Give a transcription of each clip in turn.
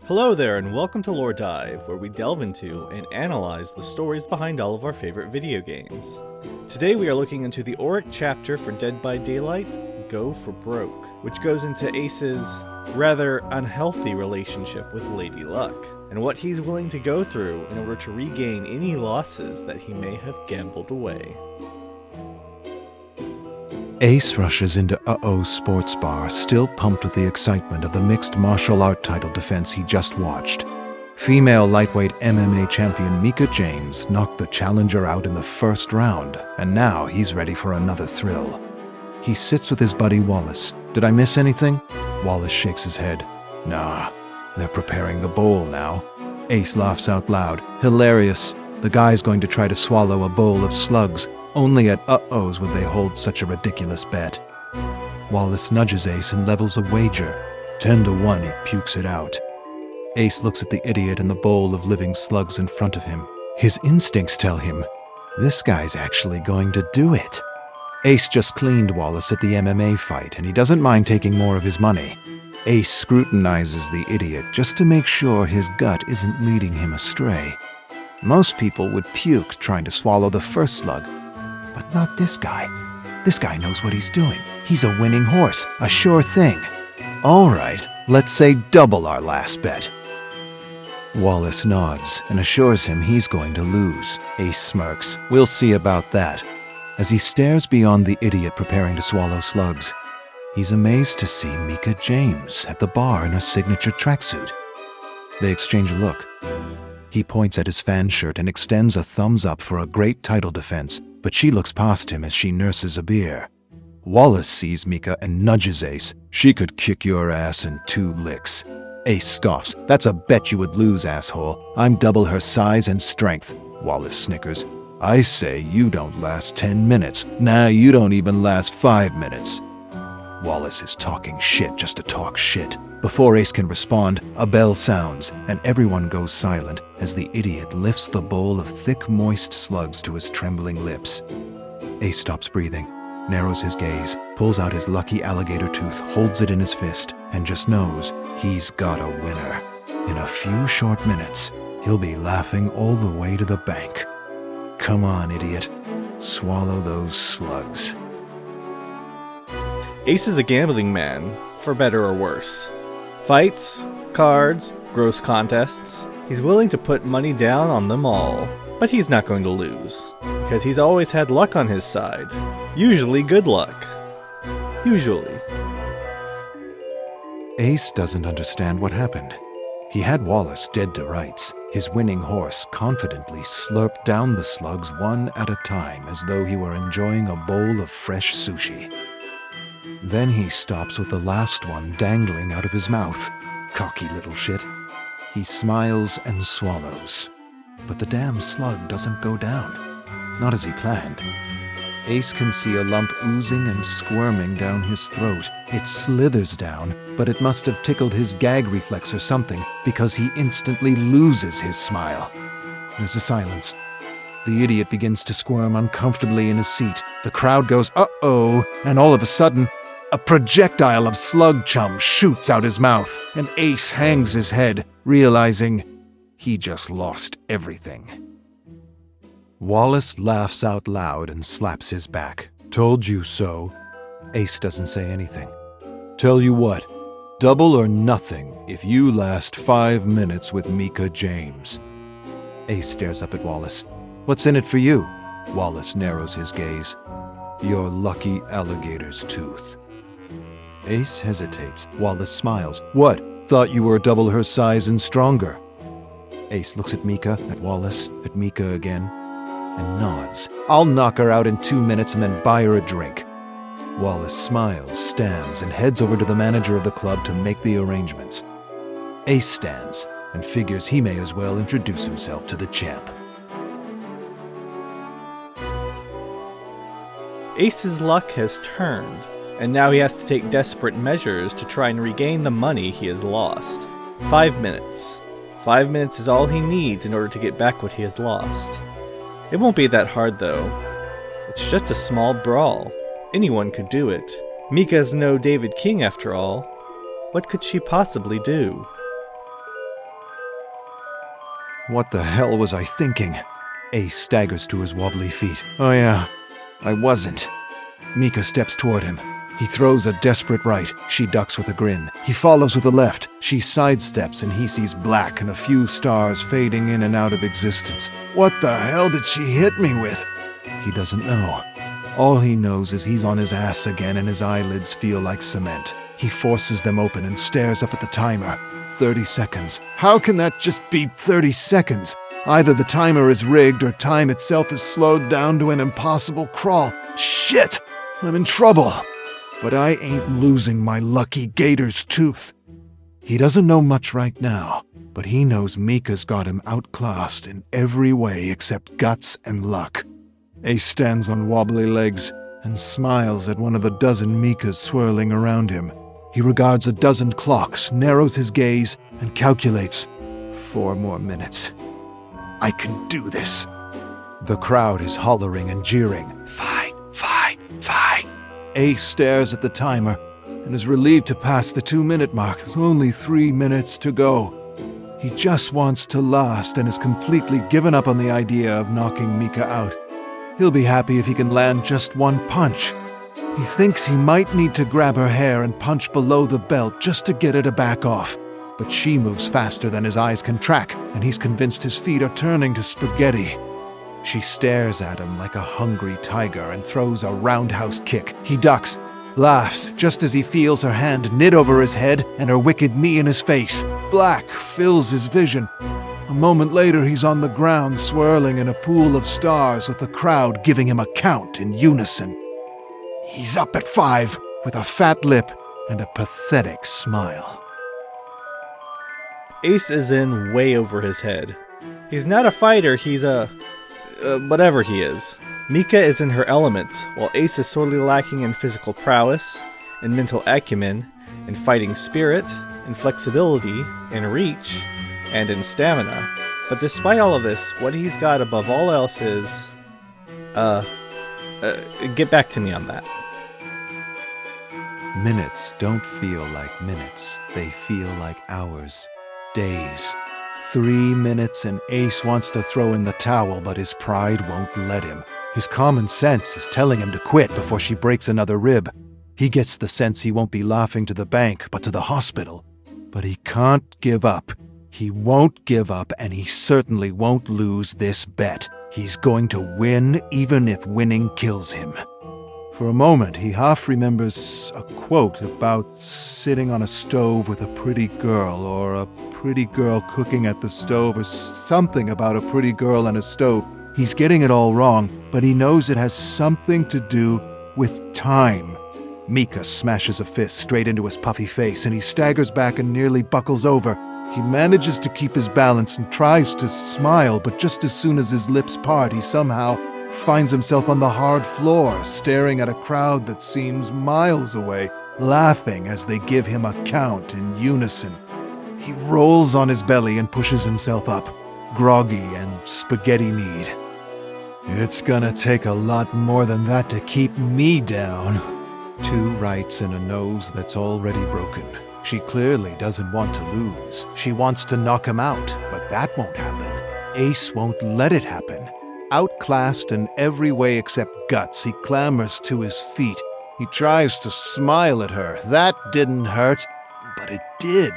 Hello there, and welcome to LoreDive, where we delve into and analyze the stories behind all of our favorite video games. Today we are looking into the Auric chapter for Dead by Daylight, Go for Broke, which goes into Ace's rather unhealthy relationship with Lady Luck, and what he's willing to go through in order to regain any losses that he may have gambled away. Ace rushes into Uh-Oh's sports bar, still pumped with the excitement of the mixed martial art title defense he just watched. Female lightweight MMA champion Micah James knocked the challenger out in the first round, and now he's ready for another thrill. He sits with his buddy Wallace. Did I miss anything? Wallace shakes his head. Nah, they're preparing the bowl now. Ace laughs out loud. Hilarious. The guy's going to try to swallow a bowl of slugs. Only at Uh-Oh's would they hold such a ridiculous bet. Wallace nudges Ace and levels a wager. 10-1, he pukes it out. Ace looks at the idiot and the bowl of living slugs in front of him. His instincts tell him, this guy's actually going to do it. Ace just cleaned Wallace at the MMA fight, and he doesn't mind taking more of his money. Ace scrutinizes the idiot just to make sure his gut isn't leading him astray. Most people would puke trying to swallow the first slug, but not this guy. This guy knows what he's doing. He's a winning horse, a sure thing. All right, let's say double our last bet. Wallace nods and assures him he's going to lose. Ace smirks. We'll see about that. As he stares beyond the idiot preparing to swallow slugs, he's amazed to see Micah James at the bar in her signature tracksuit. They exchange a look. He points at his fan shirt and extends a thumbs up for a great title defense, but she looks past him as she nurses a beer. Wallace sees Micah and nudges Ace. She could kick your ass in 2 licks. Ace scoffs. That's a bet you would lose, asshole. I'm double her size and strength. Wallace snickers. I say you don't last 10 minutes. Nah, you don't even last 5 minutes. Wallace is talking shit just to talk shit. Before Ace can respond, a bell sounds, and everyone goes silent as the idiot lifts the bowl of thick, moist slugs to his trembling lips. Ace stops breathing, narrows his gaze, pulls out his lucky alligator tooth, holds it in his fist, and just knows he's got a winner. In a few short minutes, he'll be laughing all the way to the bank. Come on, idiot. Swallow those slugs. Ace is a gambling man, for better or worse. Fights, cards, gross contests. He's willing to put money down on them all, but he's not going to lose, because he's always had luck on his side. Usually good luck. Usually. Ace doesn't understand what happened. He had Wallace dead to rights. His winning horse confidently slurped down the slugs one at a time as though he were enjoying a bowl of fresh sushi. Then he stops with the last one dangling out of his mouth. Cocky little shit. He smiles and swallows. But the damn slug doesn't go down. Not as he planned. Ace can see a lump oozing and squirming down his throat. It slithers down, but it must have tickled his gag reflex or something, because he instantly loses his smile. There's a silence. The idiot begins to squirm uncomfortably in his seat. The crowd goes, uh-oh, and all of a sudden, a projectile of slug chum shoots out his mouth, and Ace hangs his head, realizing he just lost everything. Wallace laughs out loud and slaps his back. Told you so. Ace doesn't say anything. Tell you what, double or nothing if you last 5 minutes with Micah James. Ace stares up at Wallace. What's in it for you? Wallace narrows his gaze. Your lucky alligator's tooth. Ace hesitates. Wallace smiles. What? Thought you were double her size and stronger. Ace looks at Micah, at Wallace, at Micah again, and nods. I'll knock her out in 2 minutes and then buy her a drink. Wallace smiles, stands, and heads over to the manager of the club to make the arrangements. Ace stands and figures he may as well introduce himself to the champ. Ace's luck has turned, and now he has to take desperate measures to try and regain the money he has lost. 5 minutes. 5 minutes is all he needs in order to get back what he has lost. It won't be that hard, though. It's just a small brawl. Anyone could do it. Micah's no David King, after all. What could she possibly do? What the hell was I thinking? Ace staggers to his wobbly feet. Oh yeah, I wasn't. Mika steps toward him. He throws a desperate right. She ducks with a grin. He follows with a left. She sidesteps and he sees black and a few stars fading in and out of existence. What the hell did she hit me with? He doesn't know. All he knows is he's on his ass again and his eyelids feel like cement. He forces them open and stares up at the timer. 30 seconds. How can that just be 30 seconds? Either the timer is rigged or time itself is slowed down to an impossible crawl. Shit! I'm in trouble. But I ain't losing my lucky gator's tooth. He doesn't know much right now, but he knows Mika's got him outclassed in every way except guts and luck. Ace stands on wobbly legs and smiles at one of the dozen Mikas swirling around him. He regards a dozen clocks, narrows his gaze, and calculates. 4 more minutes. I can do this. The crowd is hollering and jeering. Fight, fight, fight. Ace stares at the timer and is relieved to pass the 2-minute mark. Only 3 minutes to go. He just wants to last and has completely given up on the idea of knocking Mika out. He'll be happy if he can land just one punch. He thinks he might need to grab her hair and punch below the belt just to get her to back off. But she moves faster than his eyes can track, and he's convinced his feet are turning to spaghetti. She stares at him like a hungry tiger and throws a roundhouse kick. He ducks, laughs just as he feels her hand knit over his head and her wicked knee in his face. Black fills his vision. A moment later, he's on the ground swirling in a pool of stars with the crowd giving him a count in unison. He's up at 5 with a fat lip and a pathetic smile. Ace is in way over his head. He's not a fighter, he's whatever he is. Mika is in her element, while Ace is sorely lacking in physical prowess, in mental acumen, in fighting spirit, in flexibility, in reach, and in stamina. But despite all of this, what he's got above all else is... get back to me on that. Minutes don't feel like minutes. They feel like hours, days. 3 minutes and Ace wants to throw in the towel, but his pride won't let him. His common sense is telling him to quit before she breaks another rib. He gets the sense he won't be laughing to the bank, but to the hospital. But he can't give up. He won't give up, and he certainly won't lose this bet. He's going to win, even if winning kills him. For a moment, he half remembers a quote about sitting on a stove with a pretty girl, or a pretty girl cooking at the stove, or something about a pretty girl and a stove. He's getting it all wrong, but he knows it has something to do with time. Mika smashes a fist straight into his puffy face, and he staggers back and nearly buckles over. He manages to keep his balance and tries to smile, but just as soon as his lips part, he somehow finds himself on the hard floor, staring at a crowd that seems miles away, laughing as they give him a count in unison. He rolls on his belly and pushes himself up, groggy and spaghetti-kneed. It's gonna take a lot more than that to keep me down. 2 rights and a nose that's already broken. She clearly doesn't want to lose. She wants to knock him out, but that won't happen. Ace won't let it happen. Outclassed in every way except guts, he clambers to his feet. He tries to smile at her. That didn't hurt, but it did.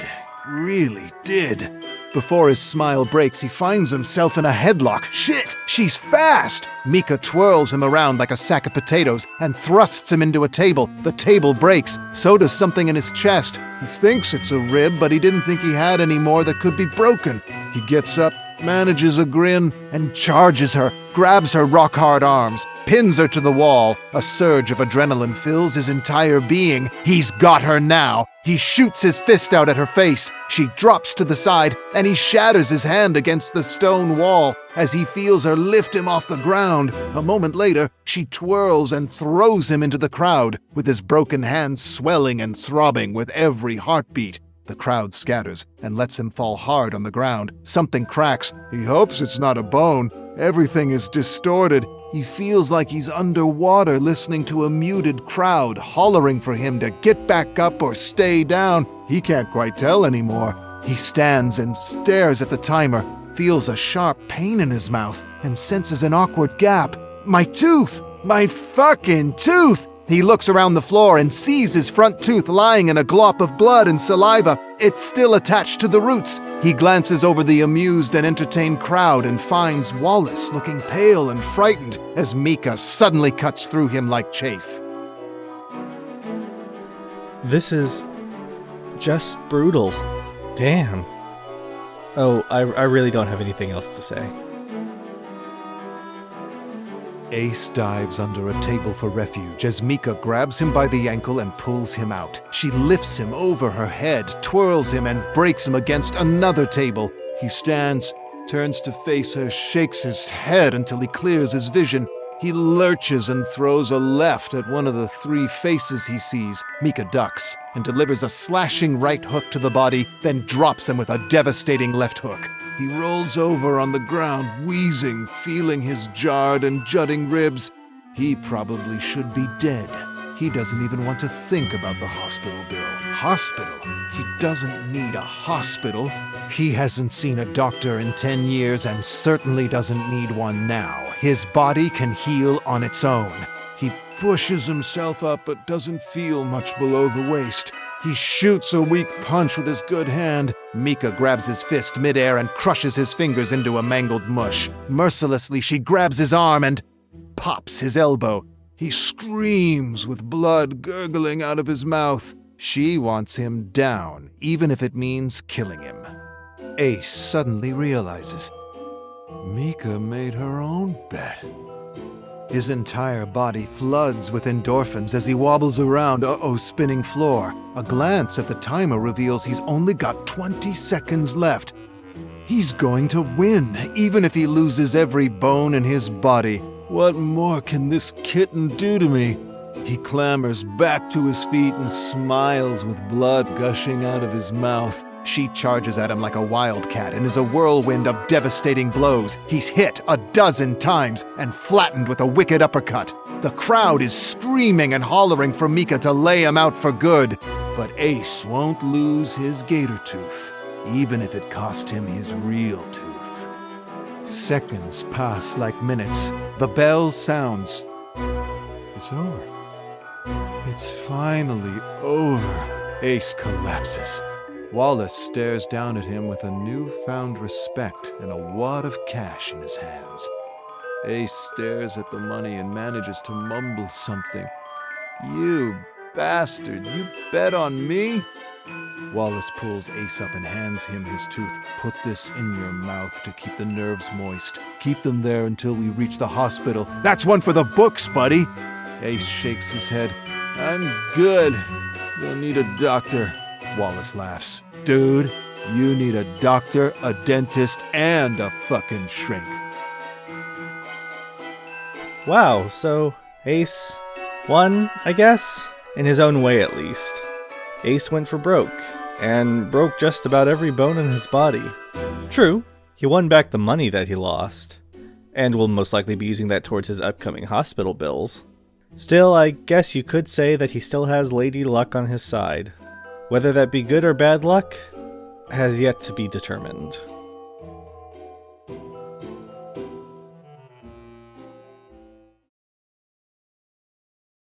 Really did. Before his smile breaks, he finds himself in a headlock. Shit! She's fast! Mika twirls him around like a sack of potatoes and thrusts him into a table. The table breaks. So does something in his chest. He thinks it's a rib, but he didn't think he had any more that could be broken. He gets up, manages a grin, and charges her, grabs her rock-hard arms, pins her to the wall. A surge of adrenaline fills his entire being. He's got her now. He shoots his fist out at her face. She drops to the side, and he shatters his hand against the stone wall as he feels her lift him off the ground. A moment later, she twirls and throws him into the crowd, with his broken hand swelling and throbbing with every heartbeat. The crowd scatters and lets him fall hard on the ground. Something cracks. He hopes it's not a bone. Everything is distorted. He feels like he's underwater listening to a muted crowd hollering for him to get back up or stay down. He can't quite tell anymore. He stands and stares at the timer. feels a sharp pain in his mouth and senses an awkward gap. My tooth! My fucking tooth! He looks around the floor and sees his front tooth lying in a glop of blood and saliva. It's still attached to the roots. He glances over the amused and entertained crowd and finds Wallace looking pale and frightened as Mika suddenly cuts through him like chaff. This is just brutal. Damn. Oh, I really don't have anything else to say. Ace dives under a table for refuge as Mika grabs him by the ankle and pulls him out. She lifts him over her head, twirls him, and breaks him against another table. He stands, turns to face her, shakes his head until he clears his vision. He lurches and throws a left at one of the three faces he sees. Mika ducks and delivers a slashing right hook to the body, then drops him with a devastating left hook. He rolls over on the ground, wheezing, feeling his jarred and jutting ribs. He probably should be dead. He doesn't even want to think about the hospital bill. Hospital? He doesn't need a hospital. He hasn't seen a doctor in 10 years and certainly doesn't need one now. His body can heal on its own. He pushes himself up but doesn't feel much below the waist. He shoots a weak punch with his good hand. Mika grabs his fist midair and crushes his fingers into a mangled mush. Mercilessly, she grabs his arm and pops his elbow. He screams with blood gurgling out of his mouth. She wants him down, even if it means killing him. Ace suddenly realizes Mika made her own bet. His entire body floods with endorphins as he wobbles around Uh-Oh's spinning floor. A glance at the timer reveals he's only got 20 seconds left. He's going to win, even if he loses every bone in his body. What more can this kitten do to me? He clambers back to his feet and smiles with blood gushing out of his mouth. She charges at him like a wildcat and is a whirlwind of devastating blows. He's hit 12 times and flattened with a wicked uppercut. The crowd is screaming and hollering for Mika to lay him out for good. But Ace won't lose his gator tooth, even if it cost him his real tooth. Seconds pass like minutes. The bell sounds. It's over. It's finally over. Ace collapses. Wallace stares down at him with a newfound respect and a wad of cash in his hands. Ace stares at the money and manages to mumble something. "You bastard, you bet on me?" Wallace pulls Ace up and hands him his tooth. "Put this in your mouth to keep the nerves moist. Keep them there until we reach the hospital." "That's one for the books, buddy." Ace shakes his head. "I'm good. Don't need a doctor." Wallace laughs. "Dude, you need a doctor, a dentist, and a fucking shrink." Wow, so Ace won, I guess? In his own way, at least. Ace went for broke, and broke just about every bone in his body. True, he won back the money that he lost, and will most likely be using that towards his upcoming hospital bills. Still, I guess you could say that he still has Lady Luck on his side. Whether that be good or bad luck has yet to be determined.